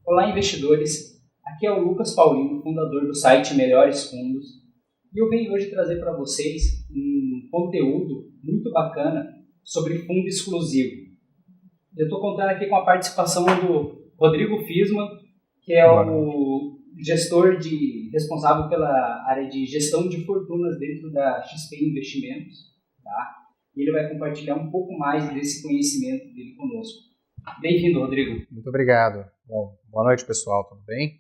Olá, investidores. Aqui é o Lucas Paulino, fundador do site Melhores Fundos. E eu venho hoje trazer para vocês um conteúdo muito bacana sobre fundo exclusivo. Eu estou contando aqui com a participação do Rodrigo Fisman, que é o gestor responsável pela área de gestão de fortunas dentro da XP Investimentos. Tá? E ele vai compartilhar um pouco mais desse conhecimento dele conosco. Bem-vindo, Rodrigo. Muito obrigado. Bom, boa noite, pessoal, tudo bem?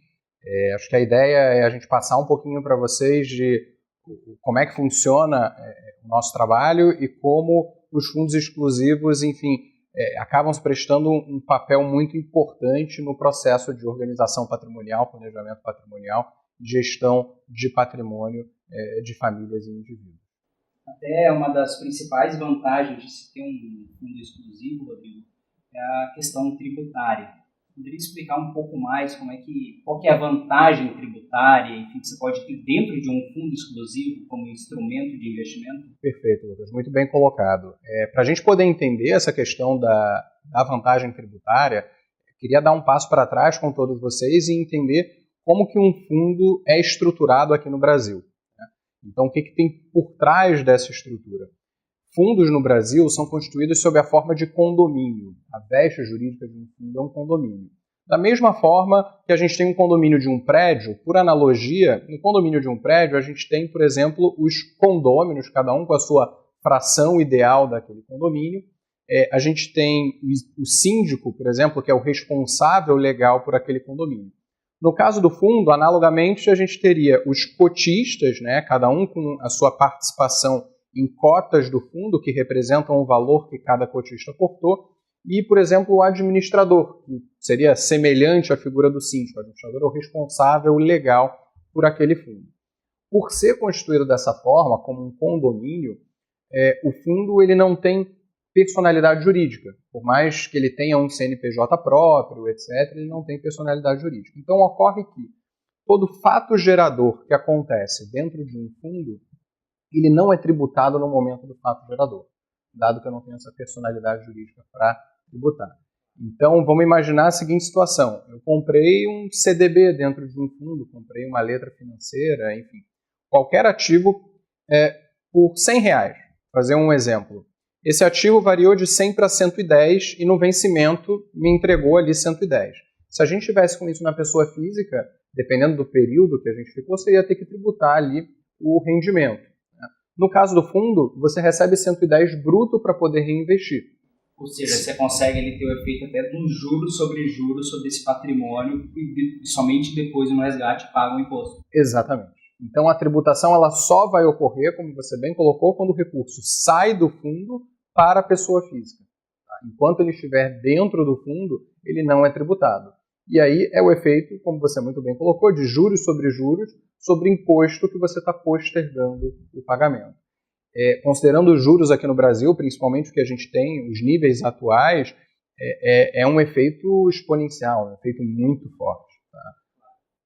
Acho que a ideia é a gente passar um pouquinho para vocês de como é que funciona o nosso trabalho e como os fundos exclusivos, enfim, acabam se prestando um papel muito importante no processo de organização patrimonial, planejamento patrimonial, gestão de patrimônio de famílias e indivíduos. Até uma das principais vantagens de se ter um fundo exclusivo, Rodrigo, é a questão tributária. Poderia explicar um pouco mais qual que é a vantagem tributária, enfim, que você pode ter dentro de um fundo exclusivo como instrumento de investimento? Perfeito, Lucas, muito bem colocado. Para a gente poder entender essa questão da vantagem tributária, queria dar um passo para trás com todos vocês e entender como que um fundo é estruturado aqui no Brasil. Então, o que tem por trás dessa estrutura? Fundos no Brasil são constituídos sob a forma de condomínio. A veste jurídica de um fundo é um condomínio. Da mesma forma que a gente tem um condomínio de um prédio, por analogia, no condomínio de um prédio a gente tem, por exemplo, os condôminos, cada um com a sua fração ideal daquele condomínio. A gente tem o síndico, por exemplo, que é o responsável legal por aquele condomínio. No caso do fundo, analogamente, a gente teria os cotistas, né, cada um com a sua participação em cotas do fundo, que representam o valor que cada cotista aportou, e, por exemplo, o administrador, que seria semelhante à figura do síndico. O administrador é o responsável legal por aquele fundo. Por ser constituído dessa forma, como um condomínio, o fundo ele não tem personalidade jurídica. Por mais que ele tenha um CNPJ próprio, etc., ele não tem personalidade jurídica. Então, ocorre que todo fato gerador que acontece dentro de um fundo, ele não é tributado no momento do fato gerador, dado que eu não tenho essa personalidade jurídica para tributar. Então, vamos imaginar a seguinte situação. Eu comprei um CDB dentro de um fundo, comprei uma letra financeira, enfim, qualquer ativo por R$100. Vou fazer um exemplo. Esse ativo variou de 100 para 110 e no vencimento me entregou ali 110. Se a gente tivesse com isso na pessoa física, dependendo do período que a gente ficou, você ia ter que tributar ali o rendimento. No caso do fundo, você recebe 110 bruto para poder reinvestir. Ou seja, você consegue ali ter o efeito até de um juros sobre esse patrimônio e somente depois no resgate paga o imposto. Exatamente. Então a tributação ela só vai ocorrer, como você bem colocou, quando o recurso sai do fundo para a pessoa física. Enquanto ele estiver dentro do fundo, ele não é tributado. E aí é o efeito, como você muito bem colocou, de juros sobre imposto que você está postergando o pagamento. Considerando os juros aqui no Brasil, principalmente o que a gente tem, os níveis atuais, é um efeito exponencial, um efeito muito forte.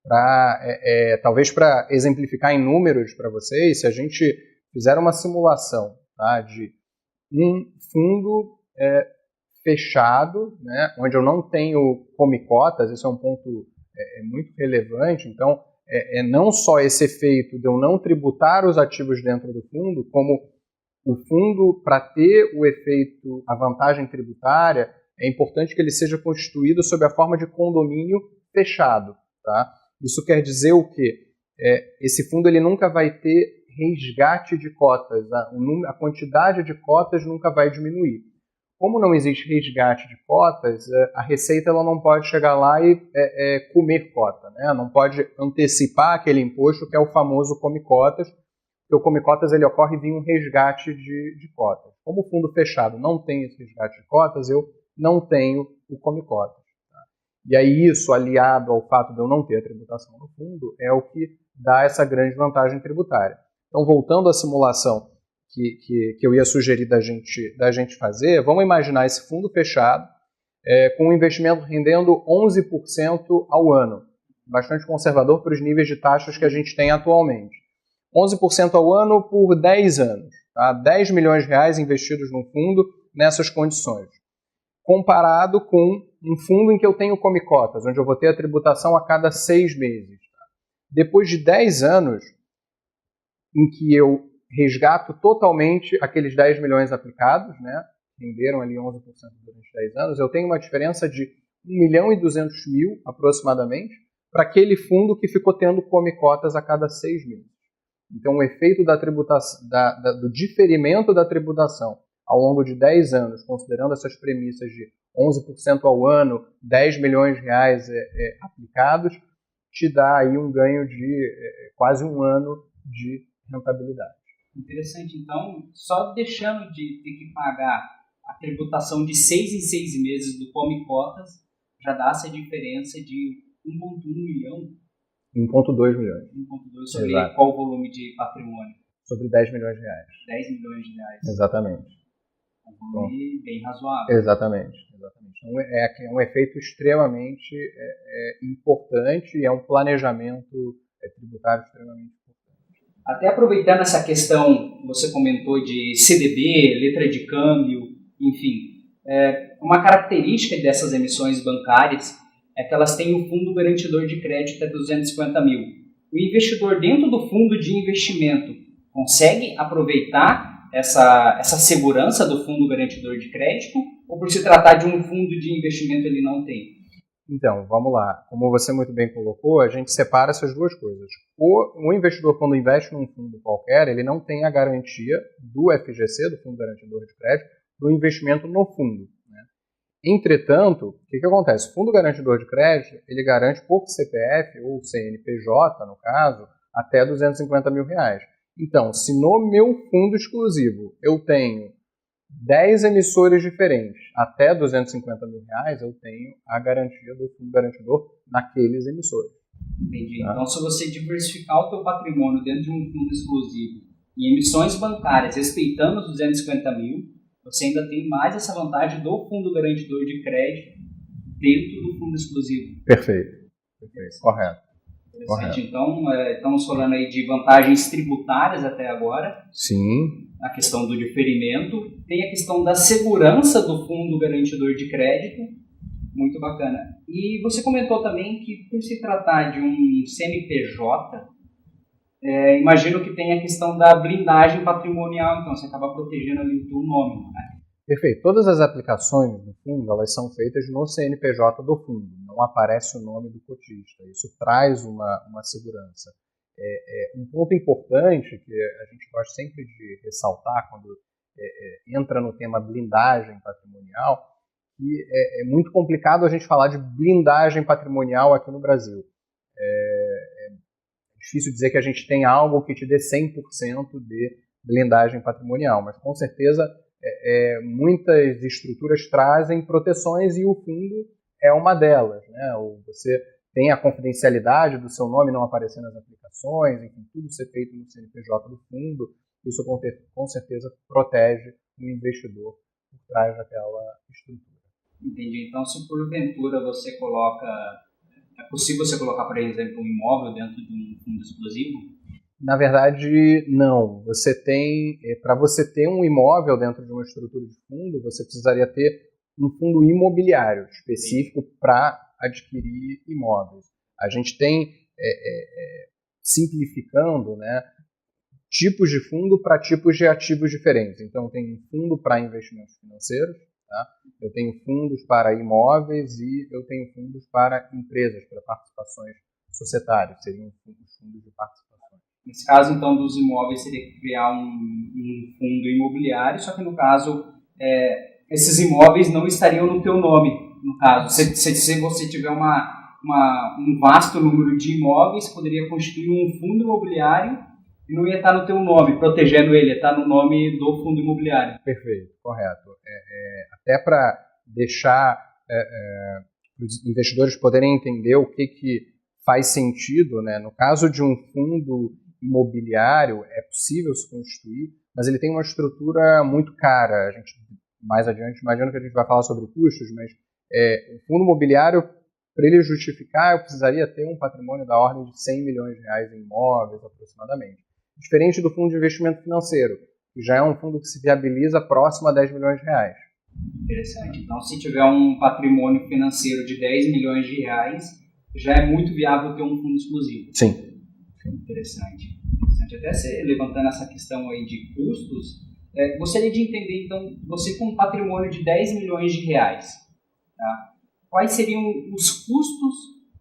Tá? Talvez para exemplificar em números para vocês, se a gente fizer uma simulação, tá, de um fundo fechado, né, onde eu não tenho come-cotas, isso é um ponto muito relevante. Então, não só esse efeito de eu não tributar os ativos dentro do fundo, como o fundo, para ter o efeito, a vantagem tributária, é importante que ele seja constituído sob a forma de condomínio fechado. Tá? Isso quer dizer o quê? Esse fundo ele nunca vai ter resgate de cotas, a quantidade de cotas nunca vai diminuir. Como não existe resgate de cotas, a Receita ela não pode chegar lá e comer cota, né? Não pode antecipar aquele imposto que é o famoso come-cotas, porque o come-cotas ele ocorre via um resgate de cotas. Como o fundo fechado não tem esse resgate de cotas, eu não tenho o come-cotas. Tá? E aí isso, aliado ao fato de eu não ter a tributação no fundo, é o que dá essa grande vantagem tributária. Então, voltando à simulação que eu ia sugerir da gente fazer, vamos imaginar esse fundo fechado com um investimento rendendo 11% ao ano. Bastante conservador para os níveis de taxas que a gente tem atualmente. 11% ao ano por 10 anos. Tá? 10 milhões de reais investidos no fundo nessas condições. Comparado com um fundo em que eu tenho come-cotas, onde eu vou ter a tributação a cada 6 meses. Tá? Depois de 10 anos, em que eu resgato totalmente aqueles 10 milhões aplicados, né? Renderam ali 11% durante 10 anos, eu tenho uma diferença de 1.200.000 aproximadamente para aquele fundo que ficou tendo come-cotas a cada 6 meses. Então, o efeito da tributação, do diferimento da tributação ao longo de 10 anos, considerando essas premissas de 11% ao ano, 10 milhões de reais aplicados, te dá aí um ganho de quase um ano de rentabilidade. Interessante. Então, só deixando de ter que pagar a tributação de 6 em 6 meses do come-cotas, já dá essa diferença de 1,1 milhão? 1,2 milhões. 1,2 sobre qual volume de patrimônio? Sobre 10 milhões de reais. 10 milhões de reais. Exatamente. Um volume bem razoável. Exatamente. Então, é um efeito extremamente importante e é um planejamento tributário extremamente importante. Até aproveitando essa questão que você comentou de CDB, letra de câmbio, enfim, uma característica dessas emissões bancárias é que elas têm um fundo garantidor de crédito até 250 mil. O investidor dentro do fundo de investimento consegue aproveitar essa segurança do fundo garantidor de crédito, ou por se tratar de um fundo de investimento ele não tem? Então, vamos lá. Como você muito bem colocou, a gente separa essas duas coisas. O investidor, quando investe num fundo qualquer, ele não tem a garantia do FGC, do Fundo Garantidor de Crédito, do investimento no fundo. Né? Entretanto, o que acontece? O Fundo Garantidor de Crédito, ele garante por CPF ou CNPJ, no caso, até 250 mil reais. Então, se no meu fundo exclusivo eu tenho 10 emissores diferentes até 250 mil reais, eu tenho a garantia do fundo garantidor naqueles emissores. Entendi. Tá? Então, se você diversificar o teu patrimônio dentro de um fundo exclusivo em emissões bancárias, respeitando os 250 mil, você ainda tem mais essa vantagem do fundo garantidor de crédito dentro do fundo exclusivo. Perfeito. Correto. Então, estamos falando aí de vantagens tributárias até agora. Sim. A questão do diferimento. Tem a questão da segurança do fundo garantidor de crédito. Muito bacana. E você comentou também que, por se tratar de um CNPJ, imagino que tem a questão da blindagem patrimonial. Então, você acaba protegendo ali o teu nome, né? Perfeito. Todas as aplicações do fundo, elas são feitas no CNPJ do fundo. Não aparece o nome do cotista. Isso traz uma segurança. Um ponto importante que a gente gosta sempre de ressaltar quando entra no tema blindagem patrimonial, que é muito complicado a gente falar de blindagem patrimonial aqui no Brasil. É difícil dizer que a gente tem algo que te dê 100% de blindagem patrimonial, mas com certeza muitas estruturas trazem proteções e o fundo é uma delas. Né? Você tem a confidencialidade do seu nome não aparecer nas aplicações, enfim, tudo ser feito no CNPJ do fundo. Isso com certeza protege o investidor por trás daquela estrutura. Entendi. Então, se porventura você coloca... É possível você colocar, por exemplo, um imóvel dentro de um fundo exclusivo? Na verdade, não. Para você ter um imóvel dentro de uma estrutura de fundo, você precisaria ter um fundo imobiliário específico para adquirir imóveis. A gente tem, simplificando, né, tipos de fundo para tipos de ativos diferentes. Então, tem um fundo para investimentos financeiros, tá? Eu tenho fundos para imóveis e eu tenho fundos para empresas, para participações societárias, seriam os fundos de participações. Nesse caso, então, dos imóveis, seria criar um fundo imobiliário, só que no caso, esses imóveis não estariam no teu nome, no caso. Se você tiver um vasto número de imóveis, poderia constituir um fundo imobiliário e não ia estar no teu nome, protegendo ele, ia estar no nome do fundo imobiliário. Perfeito, correto. Até para deixar os investidores poderem entender o que faz sentido, né? No caso de um fundo imobiliário, é possível se constituir, mas ele tem uma estrutura muito cara. A gente, mais adiante, imagino que a gente vai falar sobre custos, mas o fundo imobiliário, para ele justificar, eu precisaria ter um patrimônio da ordem de 100 milhões de reais em imóveis, aproximadamente. Diferente do fundo de investimento financeiro, que já é um fundo que se viabiliza próximo a 10 milhões de reais. Interessante. Então, se tiver um patrimônio financeiro de 10 milhões de reais, já é muito viável ter um fundo exclusivo. Sim. Interessante. Até você levantando essa questão aí de custos, gostaria de entender, então, você com um patrimônio de 10 milhões de reais, tá? Quais seriam os custos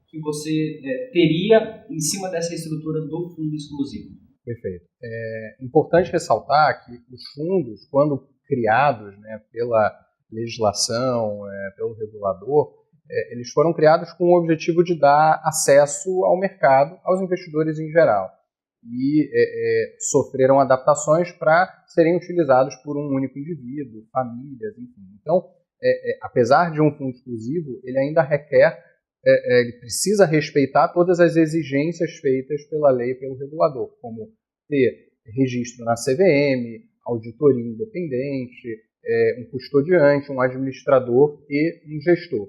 que você teria em cima dessa estrutura do fundo exclusivo? Perfeito. É importante ressaltar que os fundos, quando criados, né, pela legislação, pelo regulador, eles foram criados com o objetivo de dar acesso ao mercado aos investidores em geral e sofreram adaptações para serem utilizados por um único indivíduo, famílias, enfim. Então, apesar de um fundo exclusivo, ele ainda requer, ele precisa respeitar todas as exigências feitas pela lei e pelo regulador, como ter registro na CVM, auditoria independente, um custodiante, um administrador e um gestor.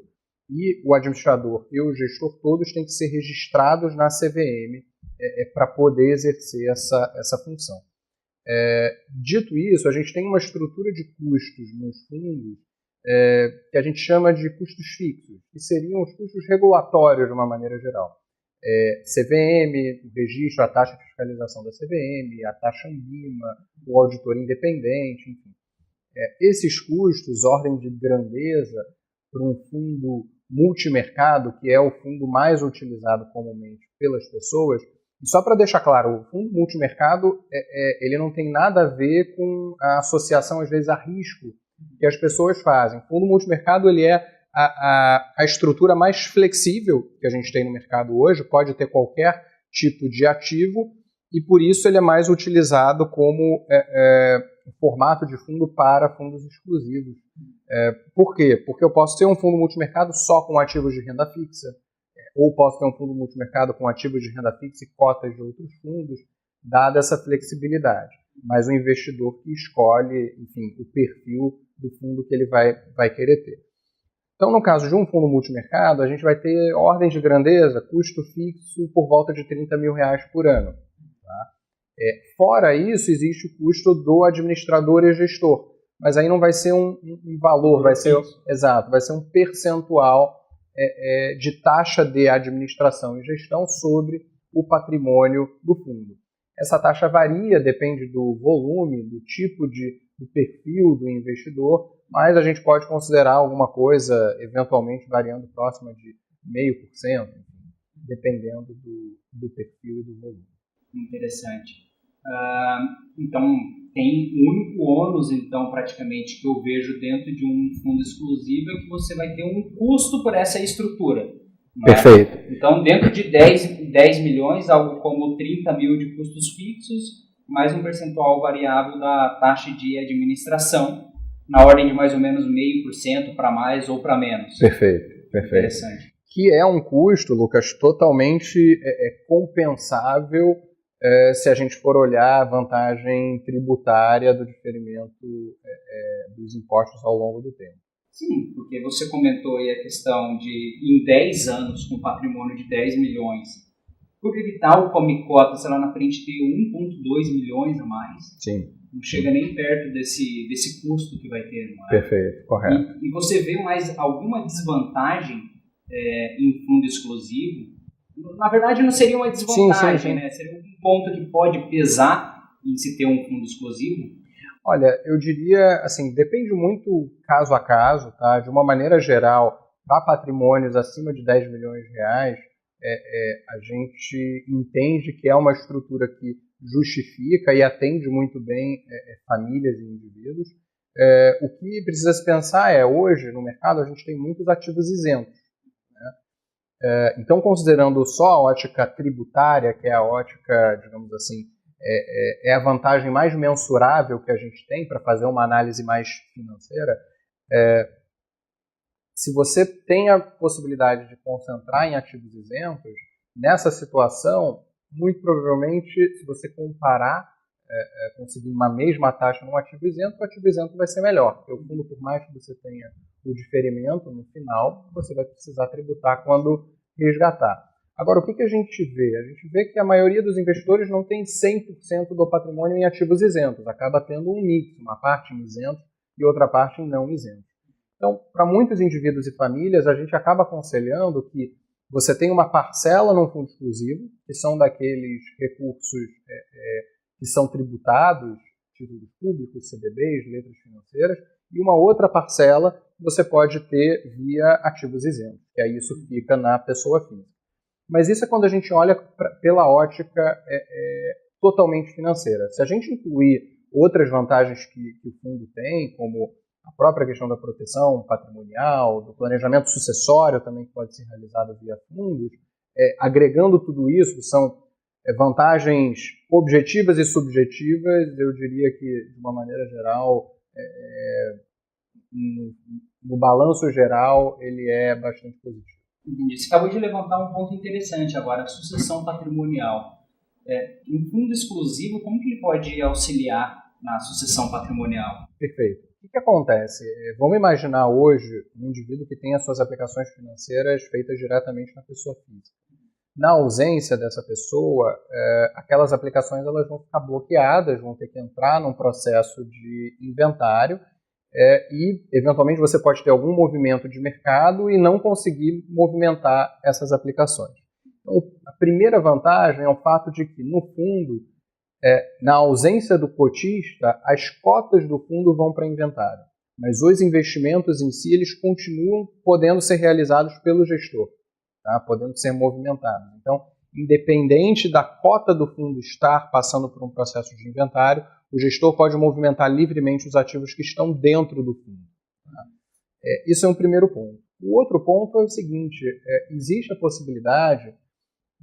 E o administrador e o gestor todos têm que ser registrados na CVM para poder exercer essa função. Dito isso, a gente tem uma estrutura de custos nos fundos que a gente chama de custos fixos, que seriam os custos regulatórios de uma maneira geral. CVM, o registro, a taxa de fiscalização da CVM, a taxa ANBIMA, o auditor independente, enfim. Esses custos, ordem de grandeza, para um fundo multimercado, que é o fundo mais utilizado comumente pelas pessoas. E só para deixar claro, o fundo multimercado ele não tem nada a ver com a associação, às vezes, a risco que as pessoas fazem. O fundo multimercado ele é a estrutura mais flexível que a gente tem no mercado hoje, pode ter qualquer tipo de ativo, e por isso ele é mais utilizado como formato de fundo para fundos exclusivos. Por quê? Porque eu posso ter um fundo multimercado só com ativos de renda fixa, ou posso ter um fundo multimercado com ativos de renda fixa e cotas de outros fundos, dada essa flexibilidade. Mas o investidor que escolhe, enfim, o perfil do fundo que ele vai querer ter. Então, no caso de um fundo multimercado, a gente vai ter ordem de grandeza, custo fixo por volta de R$30 mil por ano. Tá? Fora isso, existe o custo do administrador e gestor. Mas aí não vai ser um valor, vai ser um percentual de taxa de administração e gestão sobre o patrimônio do fundo. Essa taxa varia, depende do volume, do tipo do perfil do investidor, mas a gente pode considerar alguma coisa eventualmente variando próxima de 0,5%, dependendo do perfil e do volume. Interessante. Então, tem um único ônus, então, praticamente, que eu vejo dentro de um fundo exclusivo é que você vai ter um custo por essa estrutura. Perfeito. Então, dentro de 10 milhões, algo como 30 mil de custos fixos, mais um percentual variável da taxa de administração, na ordem de mais ou menos 0,5% para mais ou para menos. Perfeito. Interessante. Que é um custo, Lucas, totalmente compensável se a gente for olhar a vantagem tributária do diferimento dos impostos ao longo do tempo. Sim, porque você comentou aí a questão de, em 10 anos, com patrimônio de 10 milhões, por evitar o come-cota, sei lá, na frente ter 1,2 milhões a mais. Sim. Não chega nem perto desse custo que vai ter, não é? Perfeito, correto. E você vê mais alguma desvantagem em fundo exclusivo? Na verdade, não seria uma desvantagem, sim. Né? Seria um ponto que pode pesar em se ter um fundo exclusivo? Olha, eu diria, assim, depende muito caso a caso, tá? De uma maneira geral, para patrimônios acima de 10 milhões de reais, a gente entende que é uma estrutura que justifica e atende muito bem famílias e indivíduos. O que precisa se pensar hoje no mercado, a gente tem muitos ativos isentos. Né? Então, considerando só a ótica tributária, que é a ótica, digamos assim, é a vantagem mais mensurável que a gente tem para fazer uma análise mais financeira, se você tem a possibilidade de concentrar em ativos isentos, nessa situação, muito provavelmente, se você comparar, conseguir uma mesma taxa num ativo isento, o ativo isento vai ser melhor, porque o fundo, por mais que você tenha o diferimento no final, você vai precisar tributar quando resgatar. Agora, o que a gente vê? A gente vê que a maioria dos investidores não tem 100% do patrimônio em ativos isentos, acaba tendo um mix, uma parte em isento e outra parte em não isento. Então, para muitos indivíduos e famílias, a gente acaba aconselhando que você tem uma parcela num fundo exclusivo, que são daqueles recursos que são tributados, títulos públicos, CDBs, letras financeiras, e uma outra parcela você pode ter via ativos isentos, que aí isso fica na pessoa física. Mas isso é quando a gente olha pela ótica totalmente financeira. Se a gente incluir outras vantagens que o fundo tem, como a própria questão da proteção patrimonial, do planejamento sucessório também que pode ser realizado via fundos, agregando tudo isso, que são vantagens objetivas e subjetivas, eu diria que, de uma maneira geral, no balanço geral, ele é bastante positivo. Entendi. Você acabou de levantar um ponto interessante agora, a sucessão patrimonial. Um fundo exclusivo, como que ele pode auxiliar na sucessão patrimonial? Perfeito. O que acontece? Vamos imaginar hoje um indivíduo que tem as suas aplicações financeiras feitas diretamente na pessoa física. Na ausência dessa pessoa, aquelas aplicações elas vão ficar bloqueadas, vão ter que entrar num processo de inventário e, eventualmente, você pode ter algum movimento de mercado e não conseguir movimentar essas aplicações. Então, a primeira vantagem é o fato de que, no fundo, na ausência do cotista, as cotas do fundo vão para inventário, mas os investimentos em si eles continuam podendo ser realizados pelo gestor, tá? Podendo ser movimentados. Então, independente da cota do fundo estar passando por um processo de inventário, o gestor pode movimentar livremente os ativos que estão dentro do fundo. Tá? Isso é um primeiro ponto. O outro ponto é o seguinte, existe a possibilidade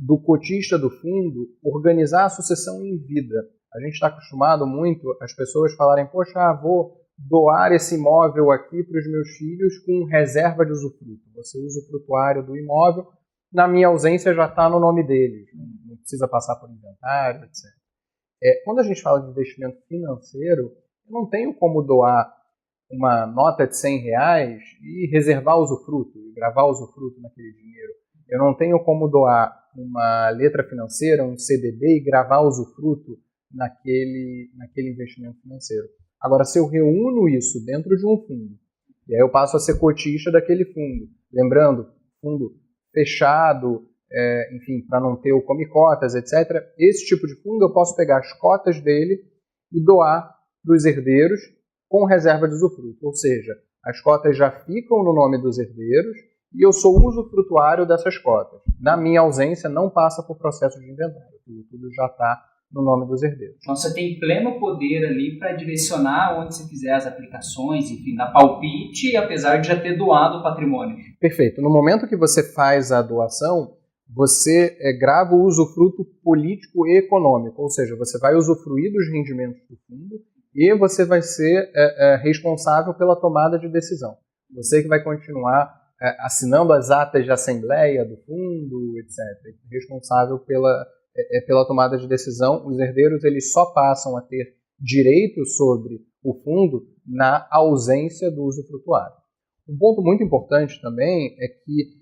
do cotista do fundo organizar a sucessão em vida. A gente está acostumado muito as pessoas falarem, poxa, vou doar esse imóvel aqui para os meus filhos com reserva de usufruto. Você usa o frutuário do imóvel, na minha ausência já está no nome deles, não precisa passar por inventário, etc. Quando a gente fala de investimento financeiro, eu não tenho como doar uma nota de R$100 e reservar usufruto, e gravar usufruto naquele dinheiro. Eu não tenho como doar uma letra financeira, um CDB e gravar usufruto naquele investimento financeiro. Agora, se eu reúno isso dentro de um fundo, e aí eu passo a ser cotista daquele fundo, lembrando, fundo fechado, enfim, para não ter o come-cotas, etc., esse tipo de fundo eu posso pegar as cotas dele e doar para os herdeiros com reserva de usufruto. Ou seja, as cotas já ficam no nome dos herdeiros e eu sou usufrutuário dessas cotas. Na minha ausência, não passa por processo de inventário. Tudo já está no nome dos herdeiros. Então você tem pleno poder ali para direcionar onde você quiser as aplicações, enfim, dar palpite, apesar de já ter doado o patrimônio. Perfeito. No momento que você faz a doação, você grava o usufruto político e econômico, ou seja, você vai usufruir dos rendimentos do fundo e você vai ser responsável pela tomada de decisão. Você que vai continuar assinando as atas de assembleia do fundo, etc. Responsável pela tomada de decisão. Os herdeiros eles só passam a ter direito sobre o fundo na ausência do usufrutuário. Um ponto muito importante também é que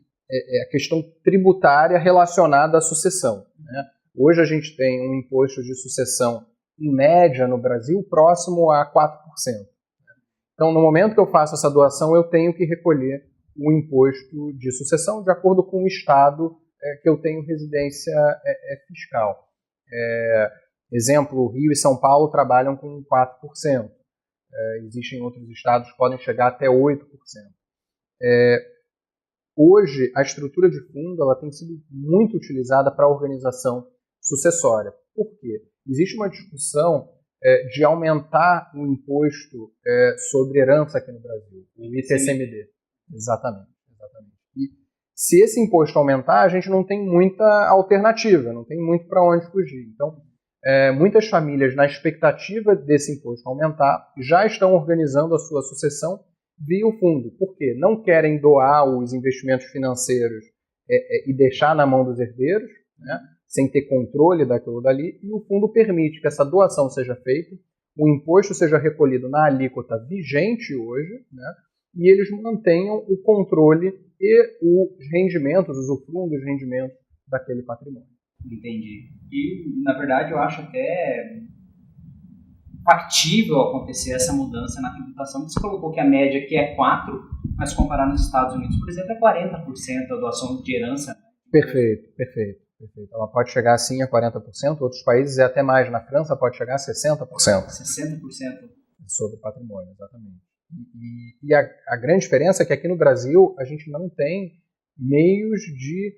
a questão tributária relacionada à sucessão. Né? Hoje a gente tem um imposto de sucessão, em média, no Brasil, próximo a 4%. Então, no momento que eu faço essa doação, eu tenho que recolher o imposto de sucessão de acordo com o estado que eu tenho residência fiscal. Exemplo, Rio e São Paulo trabalham com 4%. Existem outros estados que podem chegar até 8%. Hoje, a estrutura de fundo ela tem sido muito utilizada para a organização sucessória. Por quê? Existe uma discussão de aumentar o imposto sobre herança aqui no Brasil, o ITCMD. Exatamente. E se esse imposto aumentar, a gente não tem muita alternativa, não tem muito para onde fugir. Então, muitas famílias, na expectativa desse imposto aumentar, já estão organizando a sua sucessão via o fundo. Por quê? Não querem doar os investimentos financeiros e deixar na mão dos herdeiros, né, sem ter controle daquilo dali, e o fundo permite que essa doação seja feita, o imposto seja recolhido na alíquota vigente hoje, né, e eles mantenham o controle e os rendimentos, os usufrutos dos rendimentos daquele patrimônio. Entendi. E, na verdade, eu acho até factível acontecer essa mudança na tributação. Você colocou que a média aqui é 4%, mas comparar nos Estados Unidos, por exemplo, é 40% a doação de herança. Perfeito. Ela pode chegar sim a 40%, outros países é até mais. Na França pode chegar a 60%. 60%. Sobre patrimônio, exatamente. E a grande diferença é que aqui no Brasil a gente não tem meios de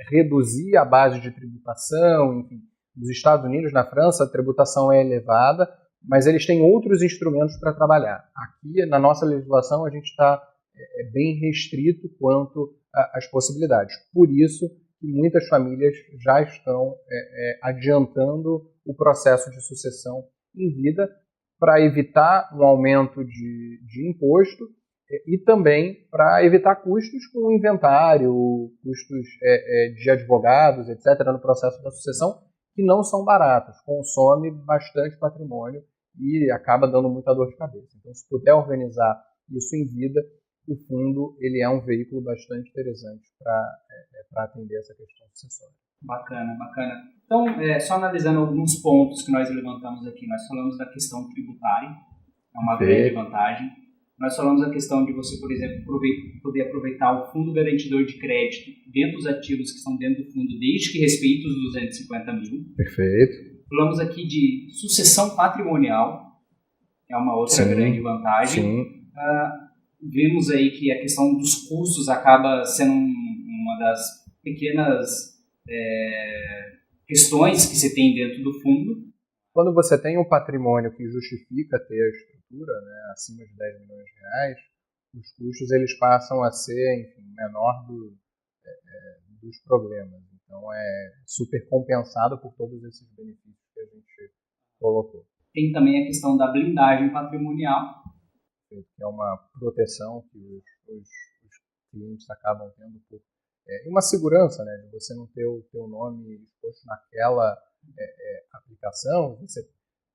reduzir a base de tributação. Enfim, nos Estados Unidos, na França, a tributação é elevada, mas eles têm outros instrumentos para trabalhar. Aqui, na nossa legislação, a gente está bem restrito quanto às possibilidades. Por isso que muitas famílias já estão adiantando o processo de sucessão em vida para evitar um aumento de imposto e também para evitar custos com inventário, custos de advogados, etc., no processo da sucessão, que não são baratos, consome bastante patrimônio e acaba dando muita dor de cabeça. Então, se puder organizar isso em vida, o fundo ele é um veículo bastante interessante para atender essa questão sucessória. Bacana. Então, só analisando alguns pontos que nós levantamos aqui, nós falamos da questão tributária, é uma grande vantagem. Nós falamos da questão de você, por exemplo, poder aproveitar o fundo garantidor de crédito dentro dos ativos que estão dentro do fundo, desde que respeite os 250 mil. Perfeito. Falamos aqui de sucessão patrimonial, é uma outra grande vantagem. Sim. Vimos aí que a questão dos custos acaba sendo uma das pequenas questões que se tem dentro do fundo. Quando você tem um patrimônio que justifica ter a estrutura, né, acima de 10 milhões de reais, os custos eles passam a ser, enfim, menor dos problemas. Então é super compensado por todos esses benefícios que a gente colocou. Tem também a questão da blindagem patrimonial, que é uma proteção que os clientes acabam tendo e uma segurança, né, de você não ter o teu nome exposto naquela aplicação. Você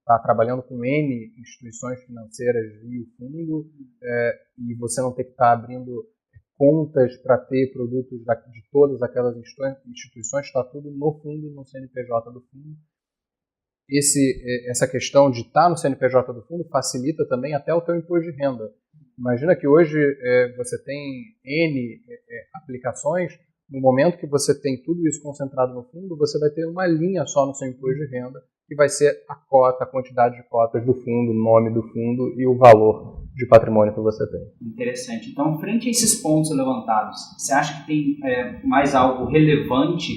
está trabalhando com N instituições financeiras via o fundo e você não ter que estar abrindo contas para ter produtos de todas aquelas instituições, está tudo no fundo, no CNPJ do fundo. Essa questão de estar no CNPJ do fundo facilita também até o teu imposto de renda. Imagina que hoje você tem N aplicações, no momento que você tem tudo isso concentrado no fundo, você vai ter uma linha só no seu imposto de renda, que vai ser a quantidade de cotas do fundo, o nome do fundo e o valor de patrimônio que você tem. Interessante. Então, frente a esses pontos levantados, você acha que tem mais algo relevante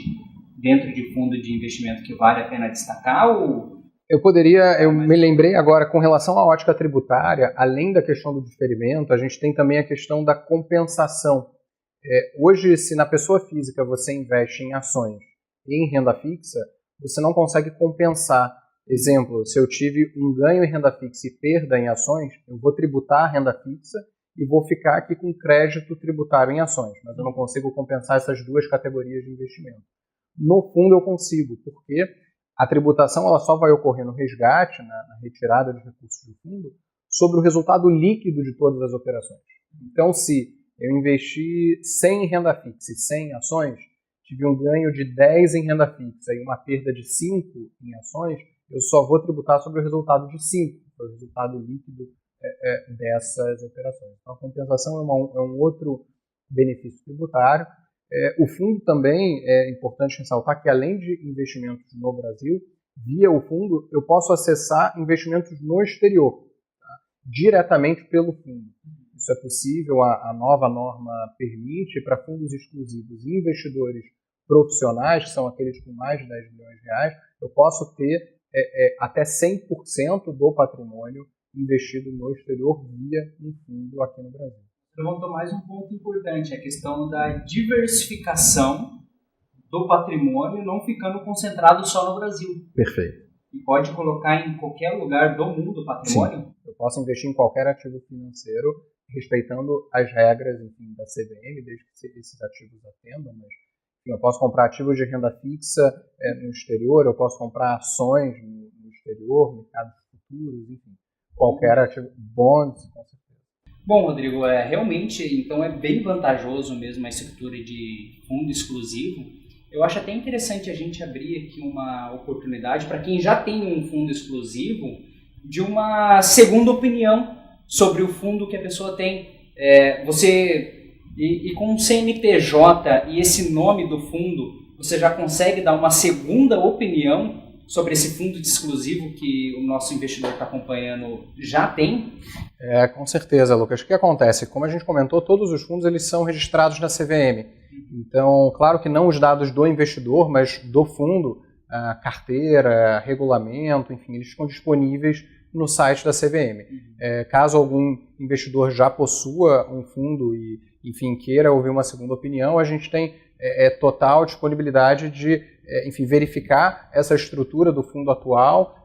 dentro de fundo de investimento que vale a pena destacar? Ou... Eu me lembrei agora, com relação à ótica tributária, além da questão do diferimento, a gente tem também a questão da compensação. Hoje, se na pessoa física você investe em ações e em renda fixa, você não consegue compensar. Exemplo, se eu tive um ganho em renda fixa e perda em ações, eu vou tributar a renda fixa e vou ficar aqui com crédito tributário em ações, mas eu não consigo compensar essas duas categorias de investimento. No fundo eu consigo, porque a tributação ela só vai ocorrer no resgate, na retirada de recursos do fundo, sobre o resultado líquido de todas as operações. Então, se eu investi 100 em renda fixa e 100 em ações, tive um ganho de 10 em renda fixa e uma perda de 5 em ações, eu só vou tributar sobre o resultado de 5, que é o resultado líquido dessas operações. Então, a compensação é um outro benefício tributário. O fundo também é importante ressaltar que, além de investimentos no Brasil, via o fundo, eu posso acessar investimentos no exterior, tá? Diretamente pelo fundo. Isso é possível, a nova norma permite para fundos exclusivos e investidores profissionais, que são aqueles com mais de 10 milhões de reais, eu posso ter até 100% do patrimônio investido no exterior via um fundo aqui no Brasil. Levantou mais um ponto importante, a questão da diversificação do patrimônio não ficando concentrado só no Brasil. Perfeito. E pode colocar em qualquer lugar do mundo o patrimônio? Sim. Eu posso investir em qualquer ativo financeiro, respeitando as regras, enfim, da CVM, desde que esses ativos atendam, mas enfim, eu posso comprar ativos de renda fixa no exterior, eu posso comprar ações no exterior, mercados futuros, enfim, qualquer ativo, bonds, com certeza. Bom, Rodrigo, realmente, então é bem vantajoso mesmo a estrutura de fundo exclusivo. Eu acho até interessante a gente abrir aqui uma oportunidade para quem já tem um fundo exclusivo de uma segunda opinião sobre o fundo que a pessoa tem. E com o CNPJ e esse nome do fundo, você já consegue dar uma segunda opinião sobre esse fundo de exclusivo que o nosso investidor está acompanhando já tem? Com certeza, Lucas. O que acontece? Como a gente comentou, todos os fundos eles são registrados na CVM. Então, claro que não os dados do investidor, mas do fundo, a carteira, regulamento, enfim, eles ficam disponíveis no site da CVM. Caso algum investidor já possua um fundo e, enfim, queira ouvir uma segunda opinião, a gente tem total disponibilidade de, enfim, verificar essa estrutura do fundo atual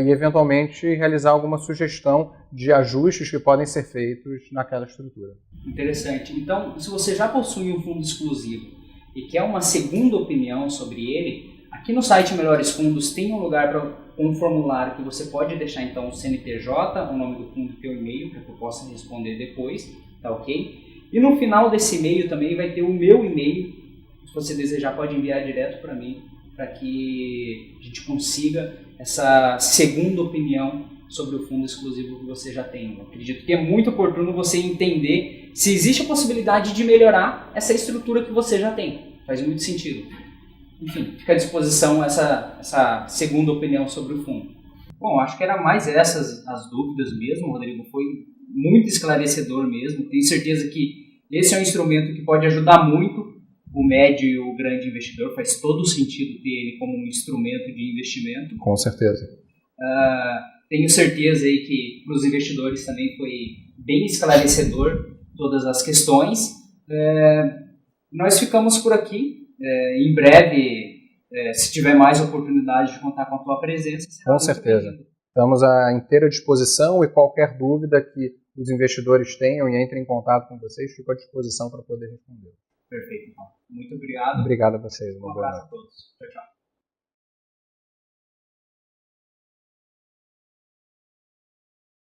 e, eventualmente, realizar alguma sugestão de ajustes que podem ser feitos naquela estrutura. Interessante. Então, se você já possui um fundo exclusivo e quer uma segunda opinião sobre ele, aqui no site Melhores Fundos tem um lugar para um formulário que você pode deixar então o CNPJ, o nome do fundo e o e-mail, para que eu possa responder depois, tá ok? E no final desse e-mail também vai ter o meu e-mail, se você desejar pode enviar direto para mim, para que a gente consiga essa segunda opinião sobre o fundo exclusivo que você já tem. Eu acredito que é muito oportuno você entender se existe a possibilidade de melhorar essa estrutura que você já tem. Faz muito sentido. Enfim, fica à disposição essa segunda opinião sobre o fundo. Bom, acho que era mais essas as dúvidas mesmo, Rodrigo. Foi muito esclarecedor mesmo. Tenho certeza que esse é um instrumento que pode ajudar muito o médio e o grande investidor. Faz todo sentido ter ele como um instrumento de investimento. Com certeza. Tenho certeza aí que para os investidores também foi bem esclarecedor todas as questões. Nós ficamos por aqui. Em breve, se tiver mais oportunidade de contar com a tua presença. Com certeza. Estamos à inteira disposição e qualquer dúvida que os investidores tenham e entrem em contato com vocês, fico à disposição para poder responder. Perfeito, então. Muito obrigado. Obrigado a vocês. Um abraço a todos. Tchau, tchau.